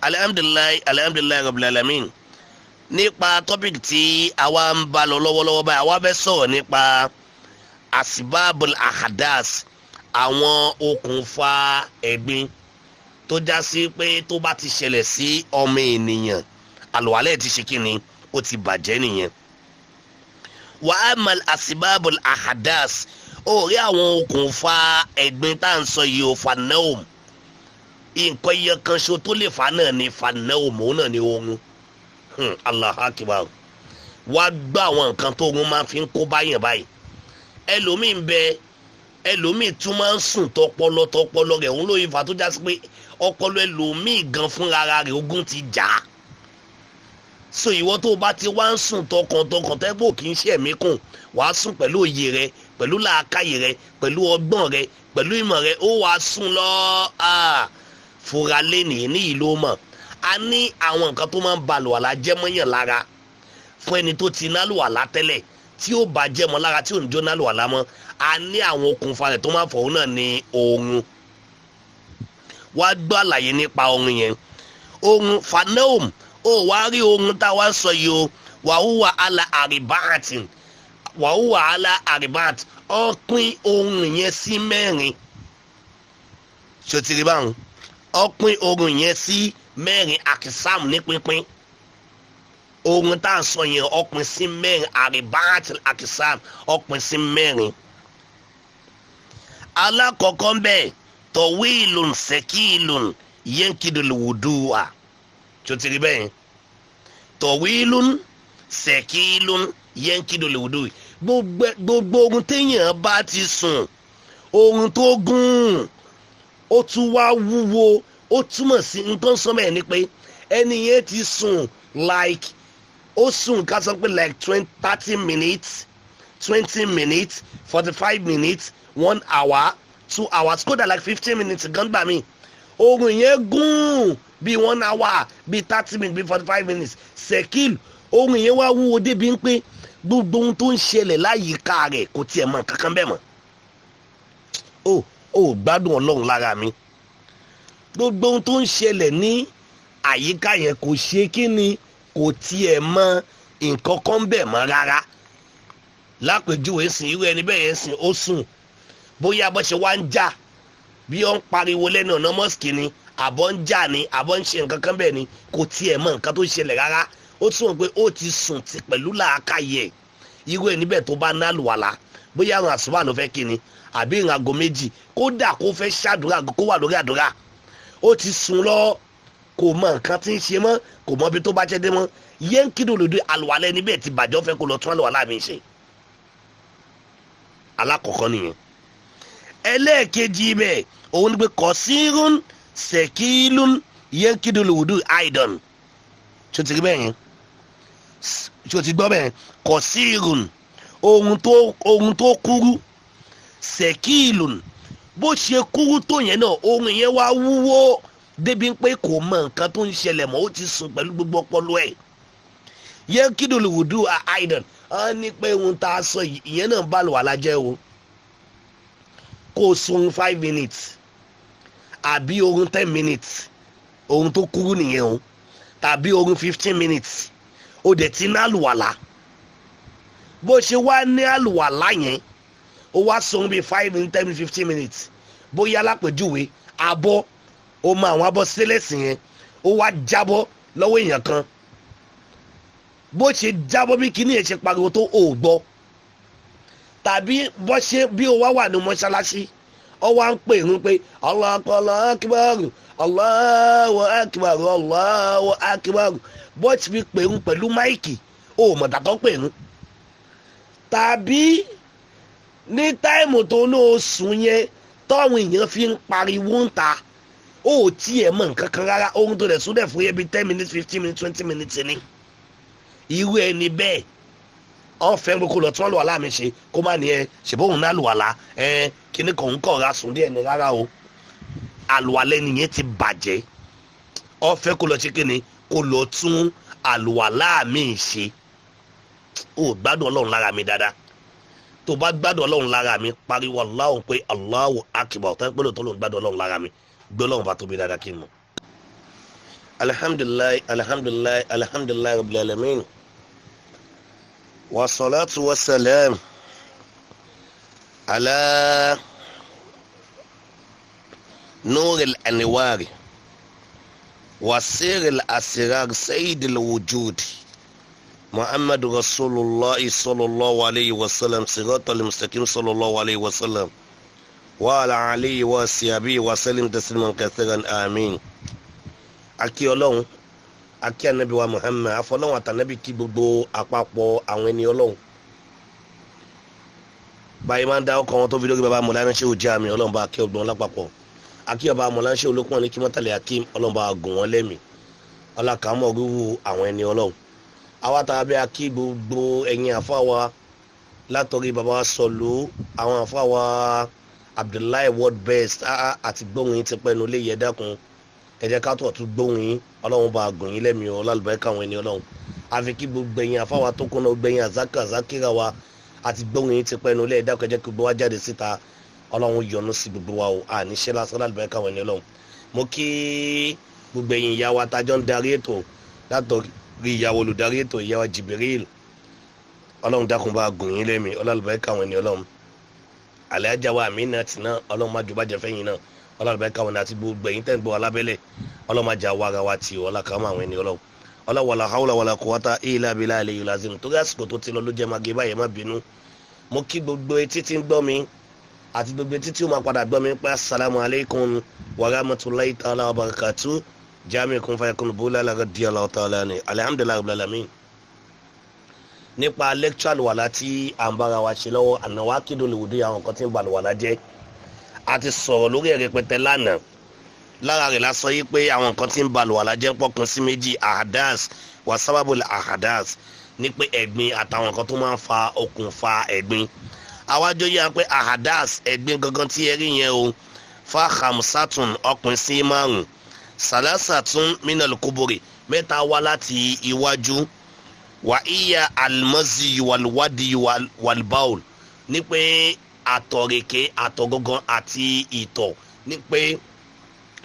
alhamdulilayi rabbil alamin. Nípa topic tí àwa ń bá lọ lọ́wọ́lọ́wọ́ báyìí, àwa fẹ́ sọ̀rọ̀ nípa asibabul ahadas, àwọn okùnfà ẹ̀gbin tó já sí pé tó bá ti ṣẹlẹ̀ sí ọmọ ènìyàn àlùwàlẹ̀ ti ṣe kíni, ó ti bàjẹ́ nìyẹn. Wa amal asibabul ahadas, ó rí àwọn okùnfà ẹ̀gbin tá à ń sọ yìí ó fanaum, nǹkan iye kan ṣo tó lè fa náà ni fanaum, òun náà ni oorun. Allah akibar. Wá gbọ́ àwọn nǹkan tó oorun máa fi ń kó báyàn báyìí. Ẹlòmíì ń bẹ, ẹlòmíì tún máa ń sùn tọpọlọ rẹ̀, òun ló yẹ fà tó já sí pé ọpọlọ ẹlòmíì gan fúnra rẹ̀ ogun ti jà á. So ìwọ tó bá ti wá ń sùn tọkàntọkàn tẹ́gbò kì í ṣe ẹ̀mí kùn, wàá sùn pẹ̀lú òye rẹ, pẹ̀lú làákàyè rẹ, pẹ̀lú ọgbọ́n rẹ, pẹ̀lú ìmọ̀ rẹ, ó wàá sùn lọ fura lẹ́nìí ní ìlú mọ̀. A ní àwọn nǹkan tó máa ń ba àlùwàlá jẹ́ mọ́yàn lára fún ẹni tó ti nálùwàlá tẹ́lẹ̀ tí ó bá jẹ́ mọ́ lára tí ò ń jó nálùwàlá mọ́. A ní àwọn okùnfà rẹ̀ tó máa ń fọ̀, òun náà ní oorun. Wá gbọ́ àlàyé nípa oorun yẹn. Oorun fanaum, ó wá rí oorun tá a wá sọ yìí o, wàhùwà àlà àrìbáàtì, wàhùwà àlà àrìbáàtì, ó pín oorun yẹn sí mẹ́rin. Ṣòtìrì báwọn, ó pín oorun yẹn sí mẹ́rin, akisam ní pínpín. Oorun tá a sọ yẹn ó pín sí mẹ́rin, àrìbáàtì akisam ó pín sí mẹ́rin. Alákọ̀ọ́kọ́ ń bẹ tọ̀wíìlùn sẹ́kìlùn yẹ́nkìdìlùwùdùwà. Ṣòtìrì bẹ́ẹ̀, tọ̀wíìlùn sẹ́kìlùn yẹ́nkìdìlùwùdùwà. Gbogbo oorun téèyàn bá ti sùn, oorun tó gùn ó tún wá wúwo, ó túmọ̀ sí nǹkan sọ́mọ̀ ẹ̀ ni pé ẹni yẹn ti sùn like, ó sùn ká sọ pé like 30 minutes, 20 minutes, 45 minutes, 1 hour, 2 hours, kódà like 15 minutes gan gbà mí. Oorun yẹn gùn bí 1 hour, bí 30 minutes, bí 45 minutes. Sekil, oorun yẹn wá wúwo débi ń pé gbogbo ohun tó ń ṣẹlẹ̀ láyìíká rẹ̀ kò tiẹ̀ mọ̀ kankan bẹ́ẹ̀ mọ́. Ó gbádùn Ọlọ́run lára mi. Gbogbo ohun tó ń ṣẹlẹ̀ ní àyíká yẹn kò ṣe kí ni, kò tiẹ̀ mọ nǹkan kan bẹ́ẹ̀ mọ́ rárá. Lápèjúwe sìn, irú ẹni bẹ́ẹ̀ yẹn sìn, ó sùn bóyá bó ṣe wá ń jà, bí ó ń pariwo lẹ́nu ọ̀nà mọ́sìkì ni, àbọ̀ ń jà ni, àbọ̀ ń ṣe nǹkan kan bẹ́ẹ̀ ni, kò tiẹ̀ mọ nǹkan tó ṣẹlẹ̀ rárá. Ó tún mọ̀ pé ó ti sùn ti pẹ̀lú làákàyè. Irú ẹni bẹ́ẹ̀ tó bá ná àlùwàlá, bóyá àwọn àsùbá ló fẹ́ kí ni, àbí ìrìn àgọ́ méjì, kódà kó fẹ́ ṣàdúrà, kó wà lórí àdúrà, ó ti sùn lọ, kò mọ nǹkan tí ń ṣe mọ́, kò mọ ibi tó bá jẹ́ dé mọ́. Yẹn kí ló lòdì àlùwàlá ẹni bẹ́ẹ̀ ti bàjẹ́, ó fẹ́ kó lọ tún àlùwàlá mi ṣe. Alákọ̀ọ́kọ́ nìyẹn. Ẹlẹ́ẹ̀kejì bẹ́ẹ̀ òun ni pé kọ̀sírún sẹ̀kílún yẹn kí ló lòdì àìdán. Ṣé o ti rí bẹ́ẹ̀ yẹn? Ṣé o ti gbọ́ bẹ́ẹ̀? Kọ̀sírún, ohun tó kúrú, sẹ̀kílùn, bó ṣe kúrú tó yẹn náà, oorun yẹn wá wúwo débi pé kò mọ nǹkan tó ń ṣẹlẹ̀ mọ́, ó ti sùn pẹ̀lú gbogbo ọpọlọ ẹ̀. Yẹn kí ló lòdì àìdán. Á ní pé ohun tá a sọ ìyẹn náà bá àlùwàlá jẹ́ o. Kó sùn 5 minutes àbí oorun 10 minutes, oorun tó kúrú nìyẹn o, tàbí oorun 15 minutes, ó dẹ̀ ti ní àlùwàlá. Bó ṣe wá ní àlùwàlá yẹn, ó wá sùn bí 5 minutes, 10 minutes, 15 minutes, bóyá lápèjúwe abọ́, ó mọ àwọn abọ́ sílẹ̀sì yẹn, ó wá jábọ́ lọ́wọ́ èèyàn kan. Bó ṣe jábọ́ bí kíní yẹn ṣe pariwo tó ò gbọ́, tàbí bó ṣe bí ó wá wà ní mọ́ṣáláṣí, ó wá ń pè ń pé Allahu akbar, Allahu akbar, Allahu akbar, bó ti fi pè ń pẹ̀lú máìkì, ó mọ̀ tàtọ́ pè ń. Tàbí ní táìmù tó ní oṣù yẹn tọ́wọ́n èèyàn fi ń pariwo ń ta, ó tiẹ̀ mọ̀ nǹkan kan rárá, ohun tó dẹ̀ sún dẹ̀ fún yẹ bí 10 minutes, 15 minutes, 20 minutes ni. Irú ẹni bẹ́ẹ̀ ọ fẹ́ gbogbo lọ tí wọ́n lò wà láàmì ṣe kó má ní ẹ ṣèbóhùn náà àlùwàlá kíní kan ń kọ̀ ra sùn díẹ̀ ní rárá o. Àlùwàlá nìyẹn ti bàjẹ́, ọ fẹ́ kó lọ ṣe kíni, kó lọ tún àlùwàlá mi ṣe. Ó gbádùn Ọlọ́run lára mi dáadáa. Tó bá gbádùn Ọlọ́run lára mi, pariwo Allahu pé Allahu akbar, tó ń pẹ́ lóòótọ́ ló ń gbádùn Ọlọ́run lára mi, gbé Ọlọ́run bá tóbi dáadáa kí n mọ̀. alhamdulillah rabbil alamin wa salatu wa salam ala nuril anwari wa siril asrar sayyidil wujud Muhammad Rasulullah sallallahu alaihi wasallam siratal mustaqim sallallahu alaihi wasallam wa ala alihi wa sahbihi wa sallim tasliman kathiran amin. Aki Ọlọ́run, aki Ànábì wa Muhammad, afọlọ́run àtànábì kí gbogbo àpapọ̀ àwọn ẹni Ọlọ́run. Báyìí máa ń dá ọkọ̀ wọn tó fi lórí bàbá Mọ̀lánà ṣe ò jẹ́ àmì Ọlọ́run bá kí ọgbọ̀n lápapọ̀. Aki bàbá Mọ̀lánà ṣe olókùn ní kí mọ́tàlẹ̀ Akim Ọlọ́run bá gùn wọn lẹ́mìí. Ọlákàámọ̀ rúwú àwọn ẹni Ọlọ́run. Àwa tàbí akí gbogbo ẹ̀yin àfáwa látọ̀rí bàbá wa Sọ̀lú, àwọn àfáwa Abdullahi World Best àti gbóhùn yín ti pẹ́nu lé yẹ dákun. Ẹ jẹ́ ká tó tún gbóhùn yín Ọlọ́run bá gùn yín lẹ́mìí ọlálùbáríkà àwọn ẹni Ọlọ́run. Àfi kí gbogbo ẹ̀yin àfáwa tó kúnná gbẹ̀yìn àzákìrà wa àti gbóhùn yín ti pẹ́nu lé ẹ̀dá kẹjẹ́ kí gbogbo wa jáde síta Ọlọ́run yọ́nú sí gbogbo wa o àníṣe lásán ọlálùbáríkà àwọn ẹni Ọlọ́run. Mo kí gbogbo ẹ̀yin ìyá wa tájọ́ ń darí ètò látọ̀rí ìyàwó olùdarí ètò ìyàwó Jibril Ọlọ́run dákun bá gùn yín lẹ́mìí ọlálùbáríkà àwọn ẹni Ọlọ́run. Àlàájá wa Àmínà tì náà Ọlọ́run má jù bàjẹ́ fẹ́yìn náà ọlọ́rùbáríkà wọn àti gbogbo ẹ̀yin tẹ́ ń gbọ́ alábẹ́lẹ̀ ọlọ́màjà wa ara wa ti ọlákàmọ́ àwọn ẹni Ọlọ́run. Wala hawla wala quwwata illa billahi al-aliyyil azim. Torí àsìkò tó ti lọ ló jẹ́ máa gé báyìí má bínú. Mo kí gbogbo etí tí ń gbọ́ mi àti gbogbo etí tí ó máa padà gbọ́ mi pé assalamu alaikum wa rahmatullahi ta'ala wa barakatuh. Jami kun fayakun bula radiyallahu ta'ala ni alhamdulillahi rabbil alamin. Nípa lecture àlùwàlá tí à ń bára wa ṣe lọ́wọ́ an-nawaqidul wudu àwọn kan tí ń ba àlùwàlá jẹ́. A ti sọ̀rọ̀ lórí ẹ̀rẹ́ pẹ̀tẹ́ lánàá lára rẹ̀ lásán yìí pé àwọn nǹkan tí ń ba àlùwàlá jẹ́ pọ̀kan sí méjì ahadas wa sábàbùl ahadas ní pé ẹ̀gbin àtàwọn nǹkan tó máa ń fa okùnfà ẹ̀gbin. Àwájọ yíya pé ahadas ẹ̀gbin gangan tí ẹ rí yẹn o fa khamsatun ọkùnrin sí márùn salasatun minal kuburi mẹ́ta wá láti iwájú wa iya almazi walwadi walbaul ní pé àtọ̀rẹ̀kẹ́ àtọ̀gọ́gán àti ìtọ̀ ní pé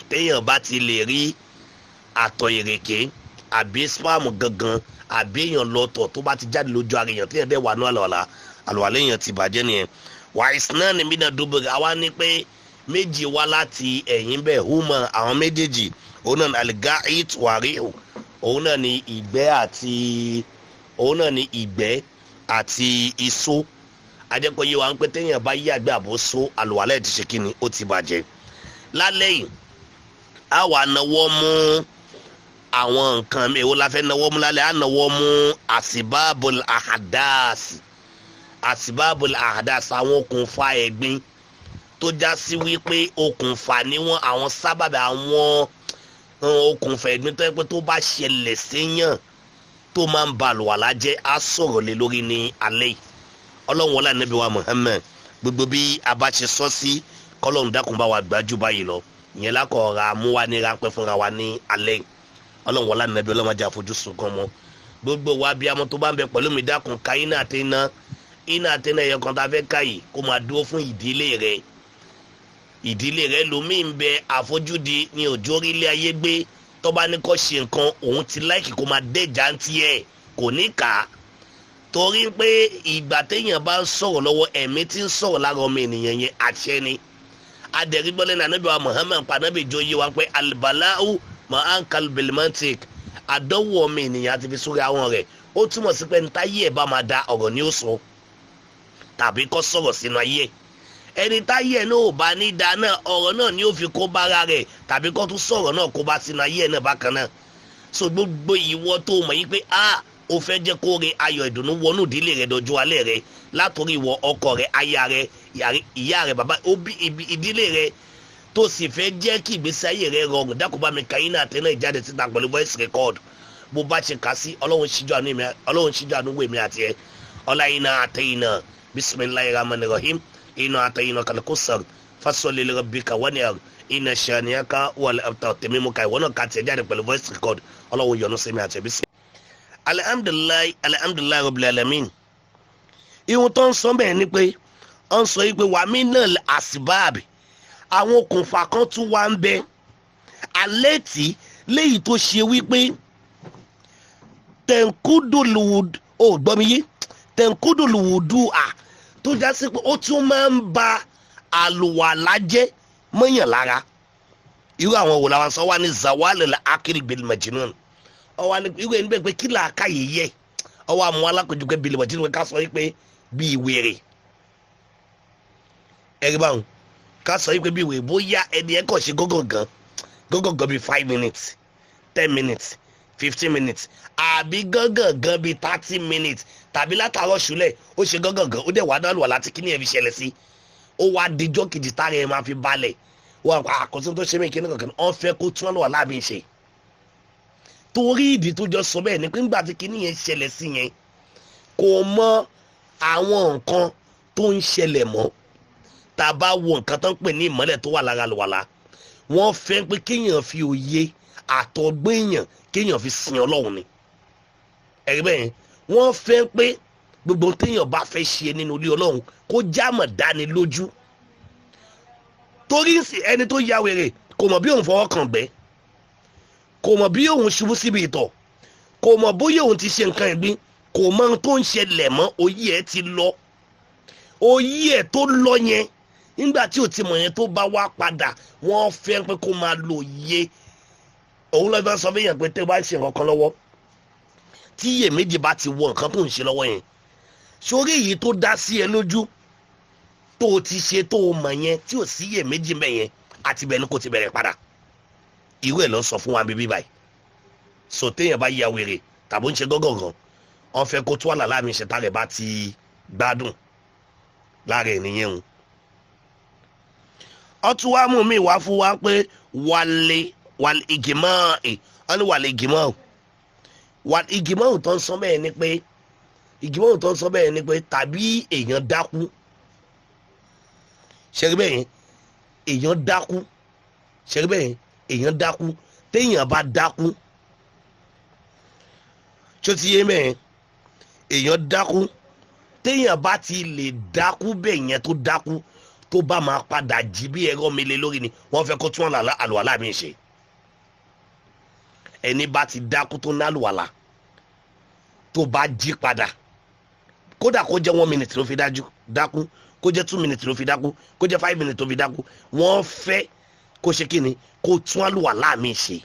téèyàn bá ti lè rí àtọ̀ ìrèké àbí spam gangan àbí èèyàn lọ́tọ̀ tó bá ti jáde lójú ara èèyàn téèyàn dẹ̀ wà ní àlùwàlá èèyàn ti bàjẹ́ nìyẹn. wà ìsìnà ní bínú dúbúrẹ́ àwa ní pé méjì wá láti ẹ̀yìn bẹ́ẹ̀ húmọ̀ àwọn méjèèjì òun náà ní aligait wàríhù òun náà ní ìgbẹ́ àti iṣó. Ajẹ́pọ̀ yìí wà ń pé téèyàn bá yí àgbẹ̀ àbóso àlùwàlá ẹ̀ ti ṣe kíni ó ti bàjẹ́. Lálẹ́ yìí a wà náwó mú àwọn nǹkan èwo la fẹ́ náwó mú lálẹ́ a náwó mú asibabul ahadas àwọn okùnfà ẹ̀gbin tó já sí wípé okùnfà ni wọ́n àwọn sábàbí àwọn okùnfà ẹ̀gbin tó yẹ pé tó bá ṣẹlẹ̀ séyàn tó máa ń ba àlùwàlá jẹ́ á sọ̀rọ̀ lé lórí ní alẹ́ yìí. Ọlọ́run wọlé Ànábì wa Muhammad gbogbo bí a bá ṣe sọ sí kọ́lọ́run dákun bá wa gbájú báyìí lọ ìyẹn lákọ̀ọ́ra mú wa ní ráńpẹ́ fúnra wa ní alẹ́. Ọlọ́run wọlé Ànábì Ọlọ́run ajá àfojúsùn kan mọ́ gbogbo wa bí amọ́ tó bá ń bẹ pẹ̀lú mi dákun ká iná àtẹná ẹ̀yọ kan tá a fẹ́ ká yìí kó máa dúró fún ìdílé rẹ lómi ń bẹ àfojúdi ní òjò orílẹ̀ ayé gbé tó bá ní kó ṣe nǹkan òun ti láìkì kó máa dẹ́jà ń tiẹ̀ kò ní kà á torí pé ìgbà téèyàn bá ń sọ̀rọ̀ lọ́wọ́ ẹ̀mí tí ń sọ̀rọ̀ lára ọmọ ènìyàn yẹn àṣẹ ni. Adẹ̀rígbọ́lẹ̀ ní Ànábì wa Muhammad pàdánù ìjọ yé wa pé albalau ma ankal bilmantik àdánwò ọmọ ènìyàn àti fi sórí àwọn rẹ̀ ó túmọ̀ sí pé ntáyé ẹ̀ bá máa da ọ̀rọ̀ ni ó sọ tàbí kó sọ̀rọ̀ sínú ayé ẹ̀ ẹni táyé ẹ̀ náà ò bá ní da náà ọ̀rọ̀ náà ni ó fi kó bára rẹ̀ tàbí kó tún sọ̀rọ̀ náà kó bá sínú ayé ẹ̀ náà bákan náà. So gbogbo ìwọ tó mọ̀ yí pé ó fẹ́ jẹ́ kó re ayọ̀ ìdùnnú wọnú ìdílé rẹ̀ dọjọ́ alẹ́ rẹ̀ látòrí ìwọ ọkọ rẹ̀ aya rẹ̀ ìyá rẹ̀ bàbá òbí ìdílé rẹ̀ tó sì fẹ́ jẹ́ kí ìgbésí ayé rẹ̀ rọrùn dákun bá mi kàyín náà tẹ́lẹ̀ ìjáde síta pẹ̀lú voice record bó bá ṣe kà sí Ọlọ́run ṣíjú àánú wèmí àti ẹ ọláyínà àtẹ̀yìnà bismillahir rahmanir rahim iná àtẹ̀yìnà kàlùkùsàr fasolli li rabbika wanhar iná ṣàníyàká wal abtar tẹ̀mímú ká ìwọ náà kà tiẹ̀ jáde pẹ̀lú voice record Ọlọ́run yọ́nú sí mi àti ẹ bísí. Alhamdulillahi rabbil alamin. Ihun tó ń sọ bẹ́ẹ̀ ni pé ó ń sọ yìí pé wàmí náà àsìbáàbì àwọn okùnfà kan tún wá ń bẹ alẹ́ tí léyìí tó ṣe wípé tẹ̀ǹkúdùlùwùdù ó gbọ́ mi yé tẹ̀ǹkúdùlùwùdù tó já sí pé ó tún máa ń ba àlùwàlá jẹ́ mọ́yàn lára irú àwọn wò làwọn sọ wá ní zawal akil bil majnun ọwọ́ irú ẹni bẹ́ẹ̀ pé kí là á káyè yẹ ọwọ́ àmọ́ alákòjú pé bil majnun ká sọ wípé bí ìwèrè ẹ̀rí báwọn ká sọ wípé bí ìwèrè bóyá ẹni ẹ̀ kàn ṣe gọ́gọ̀gàn bí 5 minutes 10 minutes 15 minutes àbí gọ́gọ̀gàn bí 30 minutes tàbí látàárọ̀ ṣúlẹ̀ ó ṣe gọ́gọ̀gàn ó dẹ̀ wá dálùwà láti kíní ẹ̀ fi ṣẹlẹ̀ sí ó wá dijọ́ kejì tára ẹ̀ máa fi balẹ̀ wọ́n àkọsí tó ṣe mí kíní kankan wọ́n fẹ́ kó tún lọ́wọ́ láàbí ṣe torí ìdí tó jọ sọ bẹ́ẹ̀ ni pé nígbà tí kíní yẹn ṣẹlẹ̀ sí yẹn kò mọ àwọn nǹkan tó ń ṣẹlẹ̀ mọ́ tá a bá wo nǹkan tó ń pè ní ìmọ́lẹ̀ tó wà lára àlùwàlá wọ́n fẹ́ pé kéèyàn fi òye àtọ̀gbọ́n èèyàn kéèyàn fi sin ọlọ́run ni ẹ̀rí bẹ́ẹ̀ wọ́n fẹ́ pé gbogbo téèyàn bá fẹ́ ṣe nínú ilé ọlọ́run kó jámọ̀ dáni lójú torí ẹni tó ya wèrè kò mọ̀ bí òun fọwọ́ kàn gbẹ́ kò mọ̀ bí òun ṣubú síbi ìtọ̀ kò mọ̀ bóyá òun ti ṣe nǹkan ẹ̀gbin kò mọ ohun tó ń ṣẹlẹ̀ mọ́ òye ẹ̀ ti lọ òye ẹ̀ tó lọ yẹn nígbà tí ò ti mọ̀ yẹn tó bá wá padà wọ́n fẹ́ pé kó máa lo òye òun lọ́ọ́ fẹ́ sọ fún yẹn pé tẹ́ bá ń ṣe nǹkan kan lọ́wọ́ tí iyèméjì bá ti wọ nǹkan tó ń ṣe lọ́wọ́ yẹn sórí èyí tó dá sí ẹ lójú tó o ti ṣe tó o mọ̀ yẹn tí ò sí iyèméjì mẹ́ yẹn àti bẹ́ẹ̀ ni kò ti bẹ̀rẹ̀ padà irú ẹ̀ ló sọ fún wa bíbí báyìí so téèyàn bá ya wèrè tàbí ó ń ṣe gọ́gọ̀gàn wọ́n fẹ́ kó tó àlàlá mi ṣẹ̀tà rẹ̀ bá ti gbádùn lára ẹ̀ nìyẹn o ọtún wa mú mi wá fún wa pé wàlẹ̀ ìgìmọ̀ ẹ̀ wọ́n ní wàlẹ̀ ìgìmọ̀ tó ń sọ bẹ́ẹ̀ ni pé ìgìmọ̀ tó ń sọ bẹ́ẹ̀ ni pé tàbí èèyàn dákú ṣẹ́rí bẹ́ẹ̀ èèyàn dákú ṣẹ́rí bẹ́ẹ̀ èèyàn dákú téèyàn bá dákú tó ti yé mẹ́ẹ̀ èèyàn dákú téèyàn bá ti lè dákú bẹ́ẹ̀ yẹn tó dákú tó bá máa padà jí bí ẹ̀rọ mi lé lórí ni wọ́n fẹ́ kó tún àlùwàlá mi ṣe ẹni bá ti dákú tó ná àlùwàlá tó bá jí padà kódà kó jẹ́ 1 minute ló fi dákú kó jẹ́ 2 minutes ló fi dákú kó jẹ́ 5 minutes ló fi dákú wọ́n fẹ́ kó ṣe kíni kó tún àlùwàlá mi ṣe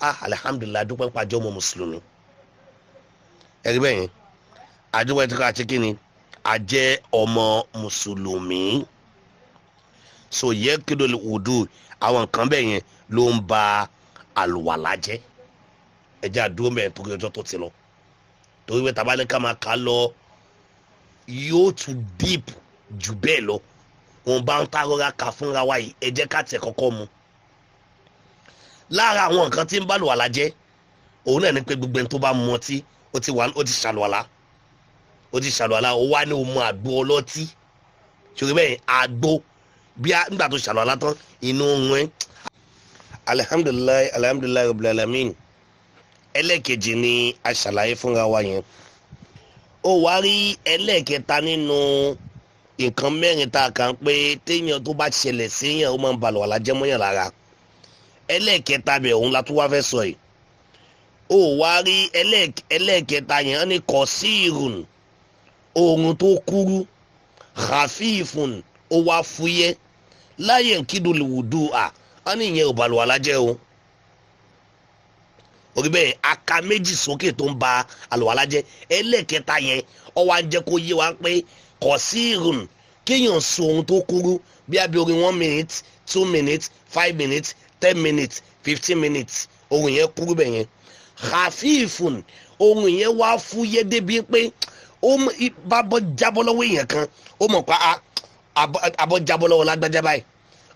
alihamudulilayi dúpẹ́ pàjọ́ ọmọ mùsùlùmí ẹ̀rí bẹ́ẹ̀ àdúgbò ẹ̀tọ́ àti kíni àjẹ́ ọmọ mùsùlùmí so yẹ kéde wùdú àwọn nǹkan bẹ́ẹ̀ yẹn ló ń ba àlùwàlá jẹ́ ẹ̀jẹ̀ àdúró mẹ́rin torí ọjọ́ tó ti lọ torí pé tabalẹ̀ ká máa kà lọ yóò tún deep jù bẹ́ẹ̀ lọ wọn bá ń tàrọ́ra kà fúnra wa yìí ẹ jẹ́ ká tẹ̀ kọ́kọ́ mu lára àwọn nǹkan tí ń bá àlùwàlá jẹ́ òun náà ni pé gbogbo ẹni tó bá mu ọtí ó ti ṣàlùwàlá ó wá ní òun àgbo ọlọ́tí ṣòro bẹ́ẹ̀ àgbo bí nígbà tó ṣàlùwàlá tán inú ohun ẹ̀ alihamudulilayi rabbil alamin ẹlẹ́ẹ̀kejì ni a ṣàlàyé fúnra wa yẹn ó wá rí ẹlẹ́ẹ̀kẹta nínú nǹkan mẹ́rin tá a kàn pé téèyàn tó bá ṣẹlẹ̀ séèyàn ó máa ń balọ̀ àlájẹ́ mọ́yàn lára ẹlẹ́ẹ̀kẹta bẹ̀ òun la tún wá fẹ́ sọ yìí ó wá rí ẹlẹ́ẹ̀kẹta yẹn á ní kọ̀síìrùn oorun tó kúrú khafifun ó wá fúyẹ́ láyé nkídùn wùdú á ní ìyẹn ò balọ̀ àlájẹ́ o orí bẹ́ẹ̀ aka méjì sókè tó ń ba àlùwàlá jẹ́ ẹlẹ́ẹ̀kẹta yẹn ó wá ń jẹ́ kó yé wa pé kọ̀síìrùn kéèyàn sọ ohun tó kúrú bí abẹ́ orí 1 minute 2 minutes 5 minutes 10 minutes 15 minutes ohun yẹn kúrú bẹ́ẹ̀ yẹn khafifun ohun yẹn wá fúyẹ́ débi pé ó bá bọ́ jábọ́ lọ́wọ́ èèyàn kan ó mọ̀ pa abọ́ jábọ́ lọ́wọ́ lágbájá báyìí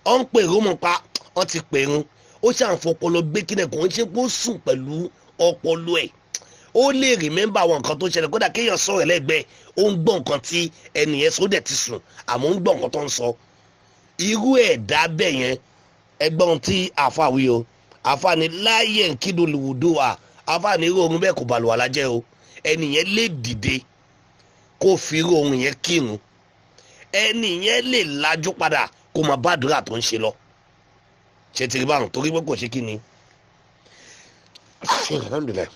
ó ń pèrò ó mọ̀ pa ó ti pèrò ó ṣàǹfọpọlọ gbé kílẹ̀ kò ń ṣe pé ó sùn pẹ̀lú ọpọlọ ẹ̀ ó lè rìmẹ́mbà àwọn nǹkan tó ṣẹlẹ̀ kódà kéèyàn sọ̀rọ̀ lẹ́gbẹ̀ẹ́ ó ń gbọ́ nǹkan tí ẹnìyẹn sódẹ̀ ti sùn àmọ́ ń gbọ́ nǹkan tó ń sọ irú ẹ̀dá bẹ́ẹ̀ yẹn ẹgbọ́n tí àfa wí o àfa ni láyé nkídùn lùwùdó àfa ni irú oorun bẹ́ẹ̀ kò bàlùwàlá jẹ́ o ẹnìyẹn lè dìde kó fi irú oorun yẹn kírun ẹnìyẹn lè lajú padà kó máa bá àdúrà tó ń ṣe lọ ṣe ti rí báwọn torí pé kò ṣe kí ni alhamdulillah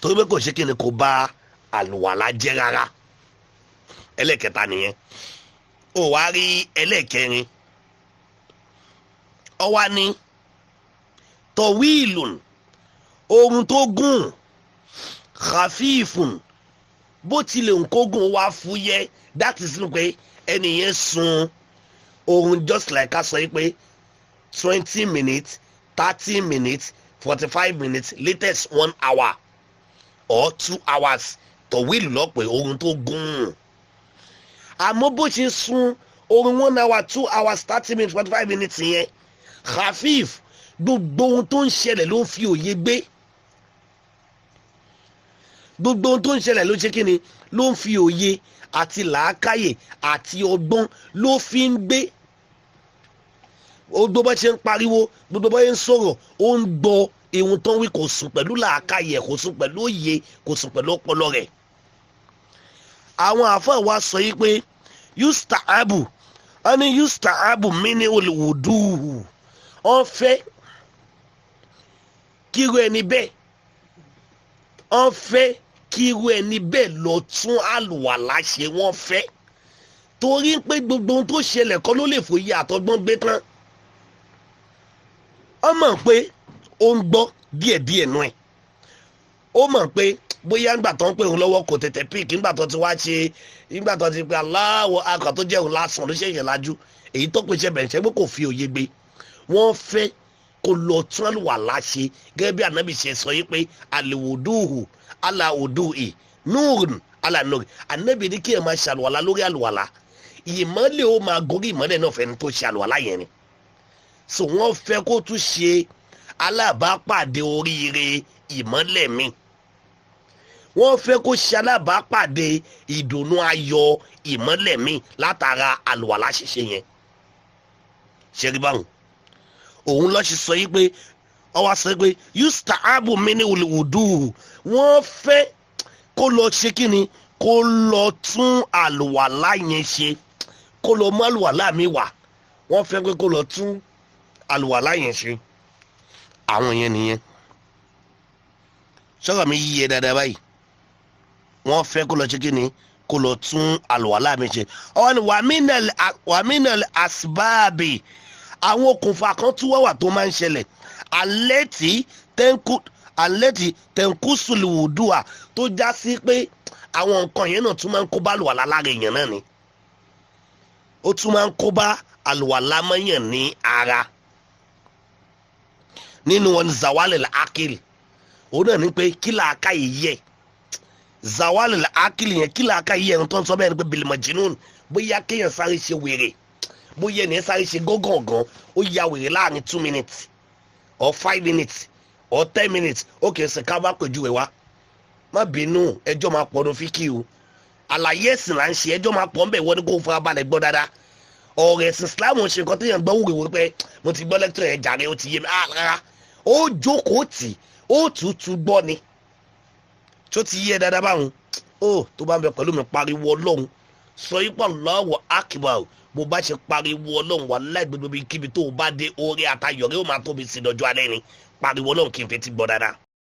torí pé kò ṣe kí ni kò bá àlùwàlá jẹ́ rárá ẹlẹ́kẹta nìyẹn ó wá rí ẹlẹ́kẹrin ó wá ní tọ̀wíìlùn ohun tó gùn khafifun bó tilẹ̀ nkógun wá fúyẹ́ that is pé ẹni yẹn sun oorun just like ká sọ pé 20 minutes 30 minutes 45 minutes latest 1 hour or 2 hours tọ̀wíìlù lọ́pẹ́ oorun tó gùn àmọ́ bó ṣe sun oorun 1 hour 2 hours 30 minutes 45 minutes yẹn khafif gbogbo ohun tó ń ṣẹlẹ̀ ló ń fi òye gbé gbogbo ohun tó ń ṣẹlẹ̀ ló ṣe kí ni ló ń fi òye àti làákàyè àti ọgbọ́n ló fi ń gbé gbogbo bá ṣe ń pariwo gbogbo bá ṣe ń sọ̀rọ̀ ó ń gbọ́ ohun tó ń wí kò sùn pẹ̀lú làákàyè kò sùn pẹ̀lú òye kò sùn pẹ̀lú ọpọlọ rẹ̀ àwọn àfáà wa sọ yìí pé yustahabu wọ́n ní yustahabu mini olùwùdú wọ́n fẹ́ kíru ẹni bẹ́ẹ̀ wọ́n fẹ́ kíru ẹni bẹ́ẹ̀ lọ tún àlùwàlá ṣe wọ́n fẹ́ torí pé gbogbo ohun tó ṣẹlẹ̀ kọ́ ló lè fòye àtọgbọ́n gbé tán ó mọ̀ pé ó ń gbọ́ díẹ̀díẹ̀ nú ẹ̀ ó mọ̀ pé bóyá ńgbà tó ń pè òun lọ́wọ́ kò tètè pík ńgbà tó ti wá ṣe ńgbà tó ti pé aláwọ̀ akọ̀ tó jẹ́ òun lásán ló ṣẹ̀ṣẹ̀ lájú èyí tó pèsè bẹ̀rẹ̀ pé kò fi òye gbé wọ́n fẹ́ kó lọ tún àlùwàlá ṣe gẹ́gẹ́ bí ànábì ṣe sọ yìí pé àlèwòdúhù aláwòdúhì núùrùn alánúrì ànábì ní kí ẹ máa ṣàlùwàlá lórí àlùwàlá ìmọ́lẹ̀ ó máa gorí ìmọ́lẹ̀ náà fẹ́ni tó ṣe àlùwàlá yẹn ni so wọ́n fẹ́ kó tún ṣe alábàápàdé oríire ìmọ́lẹ̀ mi wọ́n fẹ́ kó ṣe alábàápàdé ìdùnnú ayọ̀ ìmọ́lẹ̀ mi látara àlùwàlá ṣíṣe yẹn ṣe rí báwọn òun lọ ṣe sọ yìí pé ọwọ́ sọ pé yustahabu mini olùwùdú wọ́n fẹ́ kó lọ ṣe kí ni kó lọ tún àlùwàlá yẹn ṣe kó lọ mú àlùwàlá mi wá wọ́n fẹ́ pé kó lọ tún àlùwàlá yẹn ṣe àwọn yẹn nìyẹn sọ̀rọ̀ mi yíyẹ dáadáa báyìí wọ́n fẹ́ kó lọ ṣe kí ni kó lọ tún àlùwàlá mi ṣe ọwọ́ ni wàmínà asbáàbì àwọn okùnfà kan tún wà tó máa ń ṣẹlẹ̀ alẹ́tì tẹ̀ǹkúsùlùwùdùà tó já sí pé àwọn nǹkan yẹn náà tún máa ń kó bá àlùwàlá lára èèyàn náà ni ó tún máa ń kó bá àlùwàlá mọ́yàn ní ara nínú wọn zawalil akil òun náà ní pé kí làákà yìí yẹ zawalil akil yẹn kí làákà yìí yẹ ẹni tó ń sọ bẹ́ẹ̀ ni pé bilimajinun bóyá kéèyàn sáré ṣe wèrè bóyá ẹni sáré ṣe gángan ó ya wèrè láàrin 2 minutes or 5 minutes or 10 minutes ó kì í ṣe ká bá pèjú ẹ̀ wá má bínú ẹjọ́ máa pọ̀ ní fíkì o àlàyé ẹ̀sìn là ń ṣe ẹjọ́ máa pọ̀ ń bẹ̀ wọ́n ní kó fara balẹ̀ gbọ́ dáadáa ọ̀rọ̀ ẹ̀sìn Islam ṣe nǹkan tó yàn gbọ́ wúrewúre pé mo ti gbọ́ lẹ́kítọ̀ yẹn jàre ó ti yé mi rárá ó jókòó tì ó tútù gbọ́ ni tó ti yé dáadáa báwọn ó tó bá ń bẹ pẹ̀lú mi pariwo Ọlọ́run sọ yípa Allahu Akbar bó bá ṣe pariwo Ọlọ́run wà láìgbègbè kíbi tó o bá dé orí àtayọ̀rẹ́ ó máa tóbi sí lọ́jọ́ alẹ́ ni pariwo Ọlọ́run kí n fẹ́ ti gbọ́ dáadáa.